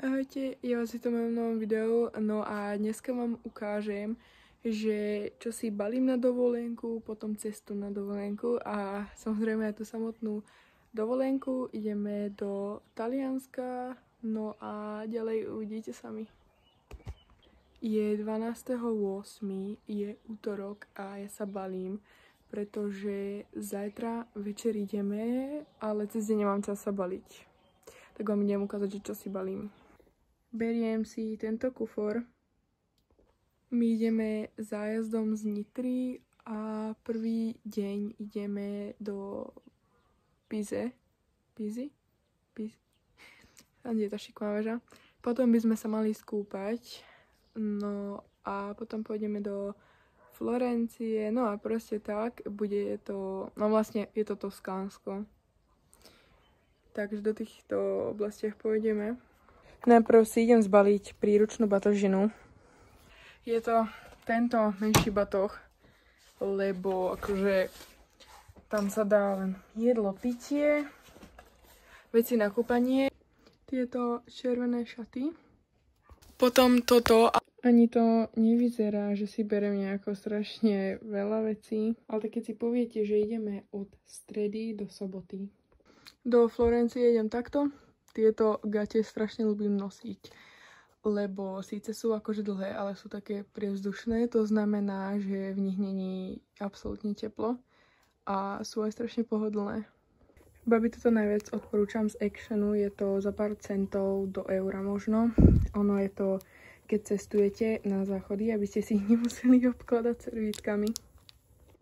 Ahojte, ja vás vítam v mojom novom videu, no a dneska vám ukážem, že čo si balím na dovolenku, potom cestu na dovolenku a samozrejme aj tú samotnú dovolenku. Ideme do Talianska, no a ďalej uvidíte sami. Je 12.8., je útorok a ja sa balím, pretože zajtra večer ideme, ale cez deň nemám čas sa baliť. Tak vám idem ukázať, že čo si balím. Beriem si tento kufor. My ideme zájazdom z Nitry a prvý deň ideme do Pizy. Tam je tá šiková väža. Potom by sme sa mali skúpať. No a potom pôjdeme do Florencie. No a proste tak. Bude to... No vlastne je to Toskánsko. Takže do týchto oblastiach pôjdeme. Najprv si idem zbaliť príručnú batožinu. Je to tento menší batoh, lebo akože tam sa dá len jedlo, pitie, veci na kúpanie, tieto červené šaty. Potom toto, ani to nevyzerá, že si berem nejako strašne veľa vecí, ale keď si poviete, že ideme od stredy do soboty. Do Florencie idem takto. Tieto gate strašne ľúbim nosiť, lebo síce sú akože dlhé, ale sú také prievzdušné. To znamená, že v nich není absolútne teplo a sú aj strašne pohodlné. Babi, toto najviac odporúčam z Actionu, je to za pár centov do eura možno. Ono je to, keď cestujete na záchody, aby ste si ich nemuseli obkladať servítkami.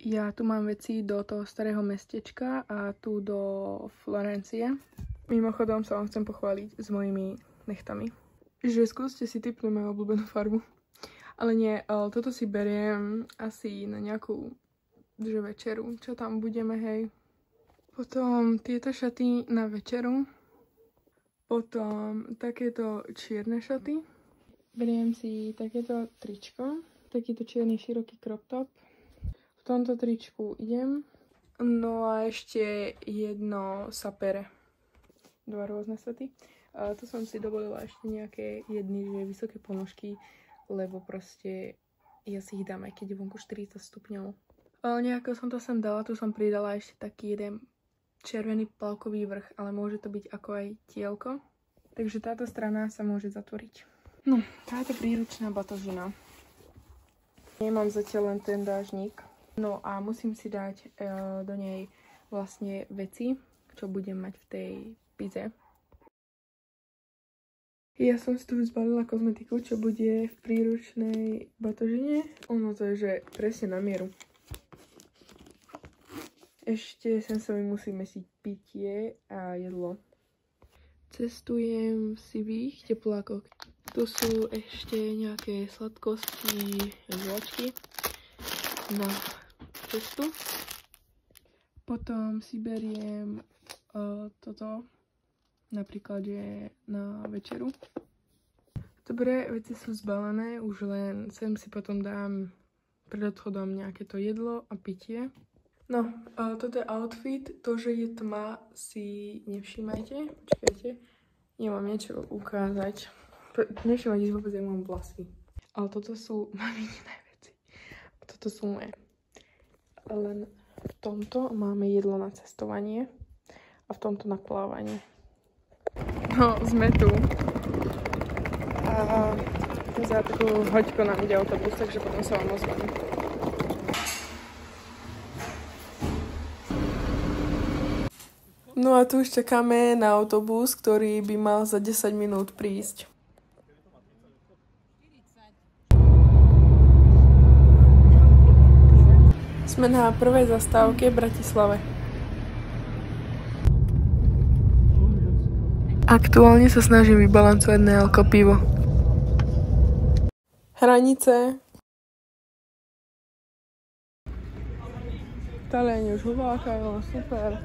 Ja tu mám veci do toho starého mestečka a tu do Florencie. Mimochodom sa vám chcem pochváliť s mojimi nechtami. Že skúste si tipnúť moju obľúbenú farbu. Ale nie, toto si beriem asi na nejakú večeru, čo tam budeme, hej. Potom tieto šaty na večeru. Potom takéto čierne šaty. Beriem si takéto tričko. Takýto čierny široký crop top. V tomto tričku idem. No a ešte jedno sapere. 2 rôzne sety. Tu som si dovolila ešte nejaké jedny, že vysoké ponožky, lebo proste ja si ich dám, aj keď je vonku 40 stupňov. Nejako som to sem dala, tu som pridala ešte taký jeden červený plavkový vrch, ale môže to byť ako aj tielko. Takže táto strana sa môže zatvoriť. No, táto príručná batožina. Nemám zatiaľ len ten dážnik. No a musím si dať do nej vlastne veci, čo budem mať v tej Pize. Ja som si tu zbalila kozmetiku, čo bude v príručnej batožine. Ono to je, že presne na mieru. Ešte sem sa mi musí mesiť pitie a jedlo. Cestujem v sivých teplákoch. Tu sú ešte nejaké sladkosti, žuvačky na cestu. Potom si beriem toto. Napríklad, že na večeru. Dobre, veci sú zbalené, už len sem si potom dám pred odchodom nejaké to jedlo a pitie. No, toto je outfit, to, že je tma, si nevšímajte. Počkajte, nemám niečo ukázať. Nevšímajte si vôbec, jak mám vlasy. Ale toto sú mamine veci. A toto sú moje. Len v tomto máme jedlo na cestovanie a v tomto na plávanie. No, sme tu. A za takú hoďku nám ide autobus, takže potom sa vám ozvem. No a tu už čakáme na autobus, ktorý by mal za 10 minút prísť. Sme na prvej zastávke v Bratislave. Aktuálne sa snažím vybalancovať nealko pivo. Hranice. Taliani už huvákajú, super.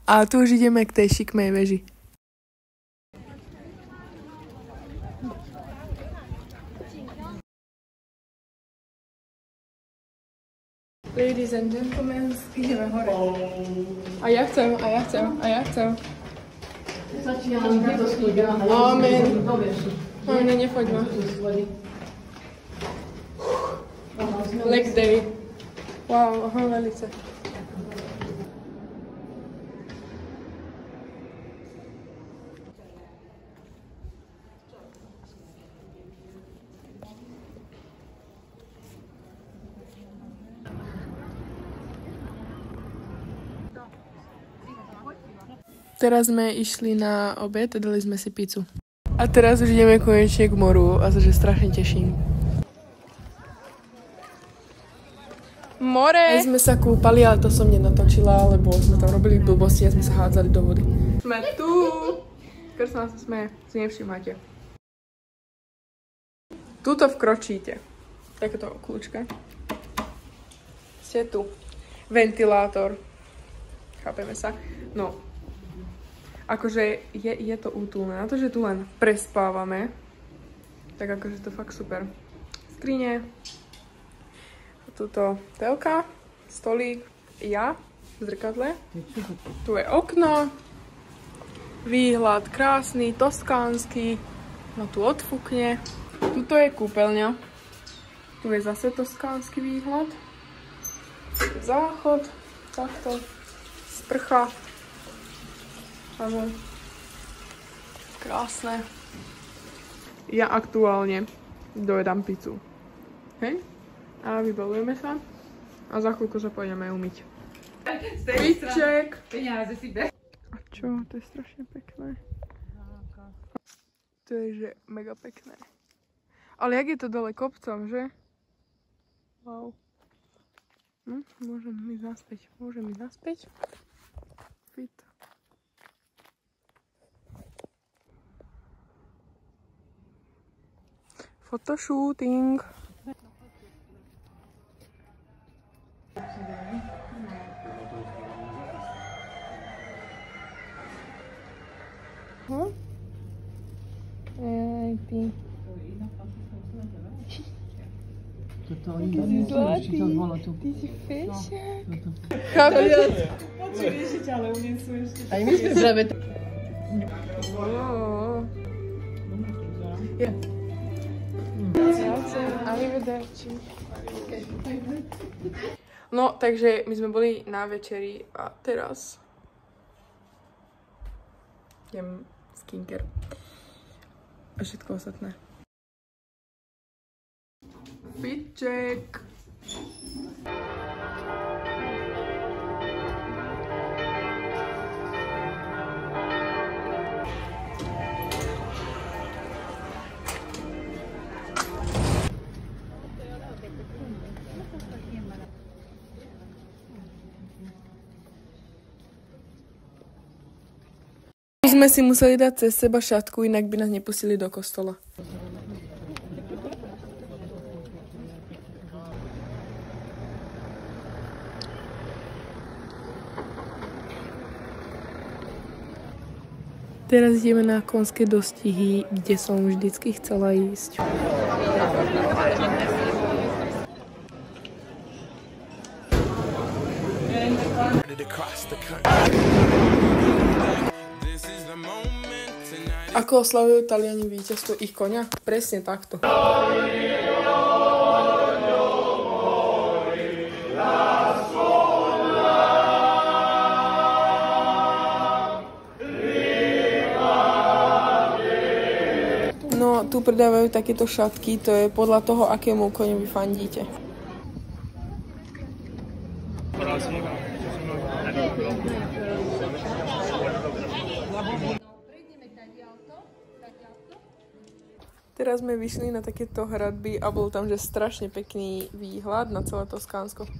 A tu už ideme k tej šikmej veži. Ladies and gentlemen, ideme hore. A ja chcem. Amen. Amen, nechoď ma. Leg day. Wow, aha, velice. Teraz sme išli na obed, dali sme si pizzu. A teraz už ideme konečne k moru a sa že strašne teším. More! My sme sa kúpali, ale to som nenatočila, lebo sme tam robili blbosti a sme sa hádzali do vody. Sme tu! Krstná sa smeje, si nevšimáte. Tuto vkročíte. Takéto kľúčka. Ste tu. Ventilátor. Chápeme sa? No. Akože je to útulné. Na to, že tu len prespávame, tak akože to fakt super. Skrine. Tuto telka, stolík, ja v zrkadle. Tu je okno. Výhľad krásny, toskánsky. No tu odfúkne. Tuto je kúpeľňa. Tu je zase toskánsky výhľad. Záchod. Takto. Sprcha. Áno. Krásne. Ja aktuálne dojedám pizzu. Hej? A vybalujeme sa. A za chvíľku sa pôjdeme umyť. Piček. A čo? To je strašne pekné. To je že mega pekné. Ale jak je to dole kopcom, že? Wow. Môžem ísť naspäť. Fit. Photoshooting. Ty. Ty si zlatý. Ty si fešák. Chápeš? Aj my sme práve to. Arrivederci. No, takže my sme boli na večeri a teraz idem skincare a všetko ostatné. Fit check. Sme si museli dať cez seba šatku, inak by nás nepustili do kostola. Teraz ideme na konské dostihy, kde som vždycky chcela ísť. Ako oslavujú Taliani víťazstvo ich koňa? Presne takto. No, tu predávajú takéto šatky, to je podľa toho, akému koňu vy fandíte. Teraz sme vyšli na takéto hradby a bol tam že strašne pekný výhľad na celé Toskánsko.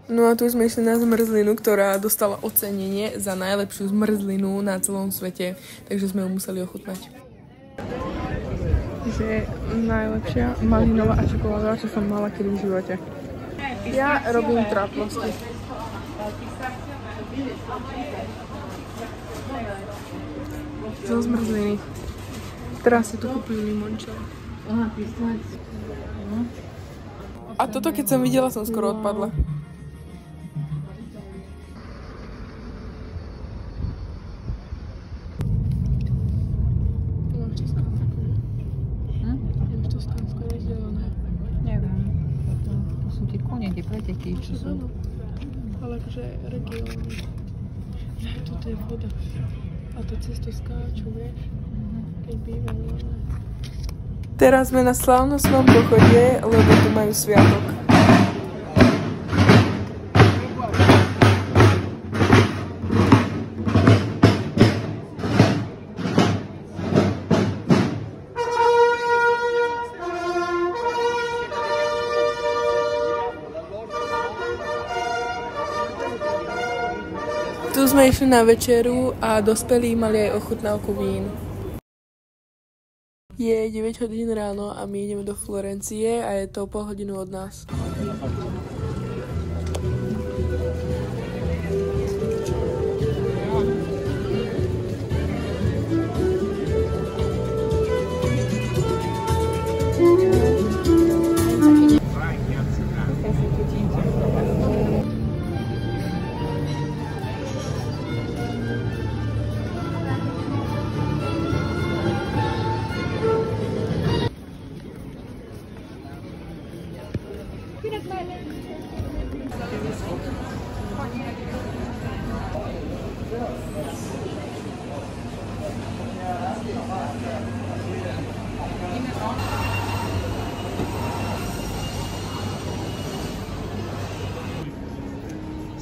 No a tu sme išli na zmrzlinu, ktorá dostala ocenenie za najlepšiu zmrzlinu na celom svete, takže sme ju museli ochutnať. Že najlepšia malinová a čokoládová, čo som mala kedy v živote. Ja robím trápnosti. Zo zmrzliny. Teraz si tu kúpili limončel. A toto, keď som videla, som skoro odpadla. Neviem. To sú tie kone, tie preteky, čo sú. Ale akože regióny. Ja, toto je voda. A to cesto skáču, vieš? Keď bývalo. Teraz sme na slávnostnom pochode, lebo tu majú sviatok. Tu sme išli na večeru a dospelí mali aj ochutnávku vín. Je 9 hodín ráno a my ideme do Florencie a je to pol hodinu od nás.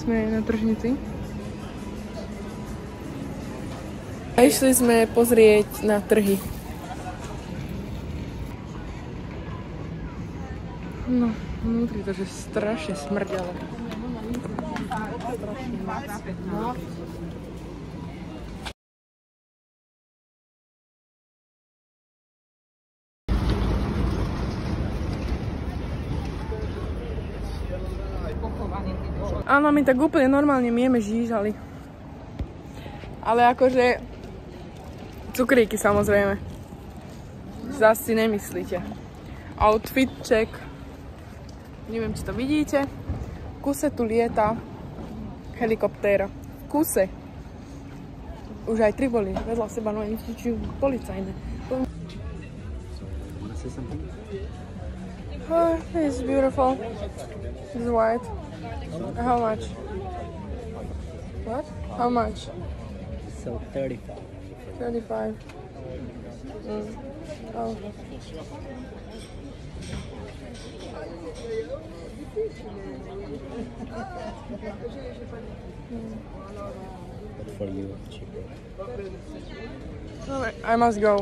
Sme na tržnici. A išli sme pozrieť na trhy. No, vnútri to, že strašne smrdelo. Áno, my tak úplne normálne mieme žížali. Ale akože cukríky samozrejme. Zas si nemyslíte. Outfit check. Neviem, či to vidíte. V kuse tu lieta helikoptéra. V kuse. Už aj 3 boli vedľa seba, no ani či policajné. Oh, this is beautiful. This is white. How much? What? How much? So 35. 35. Oh. But for you, cheaper. Alright, I must go.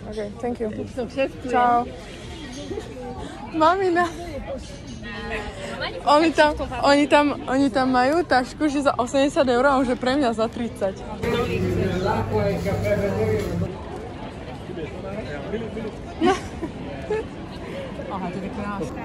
Okay, thank you. Ciao. Mamina. Oni tam majú tašku, že za 80 eur a už je pre mňa za 30. No. Aha, to je krásne.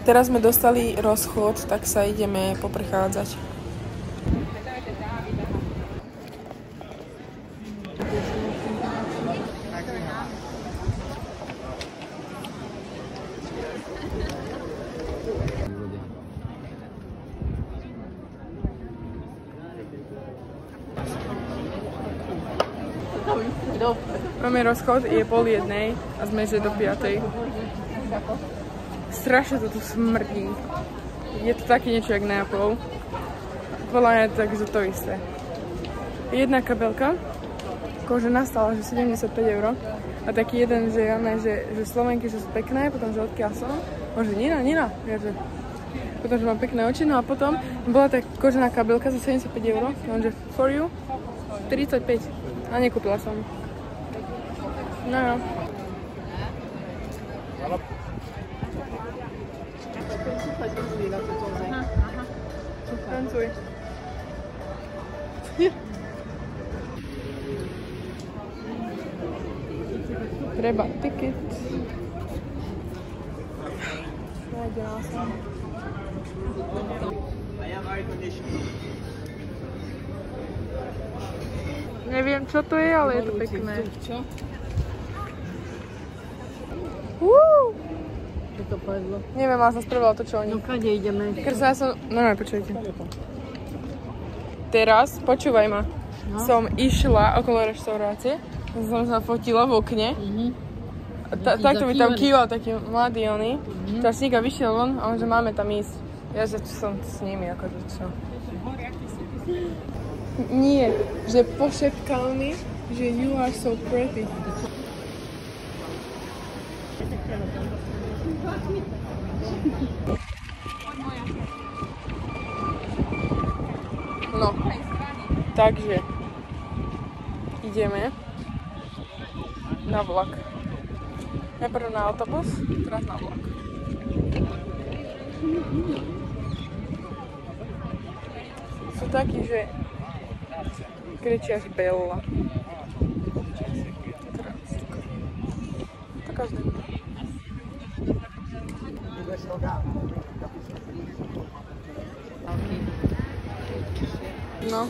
Teraz sme dostali rozchod, tak sa ideme poprechádzať. Máme rozchod, je 12:30 a sme že do 5:00. Strašne to tu smrdí. Je to také niečo jak Neapol. Podľa mňa je to takže to isté. Jedna kabelka, kožená stála, že 75 eur. A taký jeden, že Slovenky, že sú pekné, potom, že odkiaľ som. Môže Nina. Potom, že mám pekné oči, no a potom bola tá kožená kabelka za 75 eur. Že for you 35. A nekúpila som. No jo. Tancuj. Treba ticket. Nájdená som. Neviem, čo to je, ale je to pekné. Čo? Čo to povedlo? Neviem, ale som spravila to, čo oni. No kade ideme? Ja som... No, počujte. Teraz, počúvaj ma, som išla okolo reštaurácie, som sa fotila v okne. Takto mi tam kýval taký mladý oný. Teraz Sníka vyšiel von a on, že máme tam ísť. Ja, že som s nimi, akože čo. Nie, že pošepkal mi, že you are so pretty. No, takže ideme na vlak. Najprv na autobus, teraz na vlak. Sú takí, že kričia Bella. To každý. No.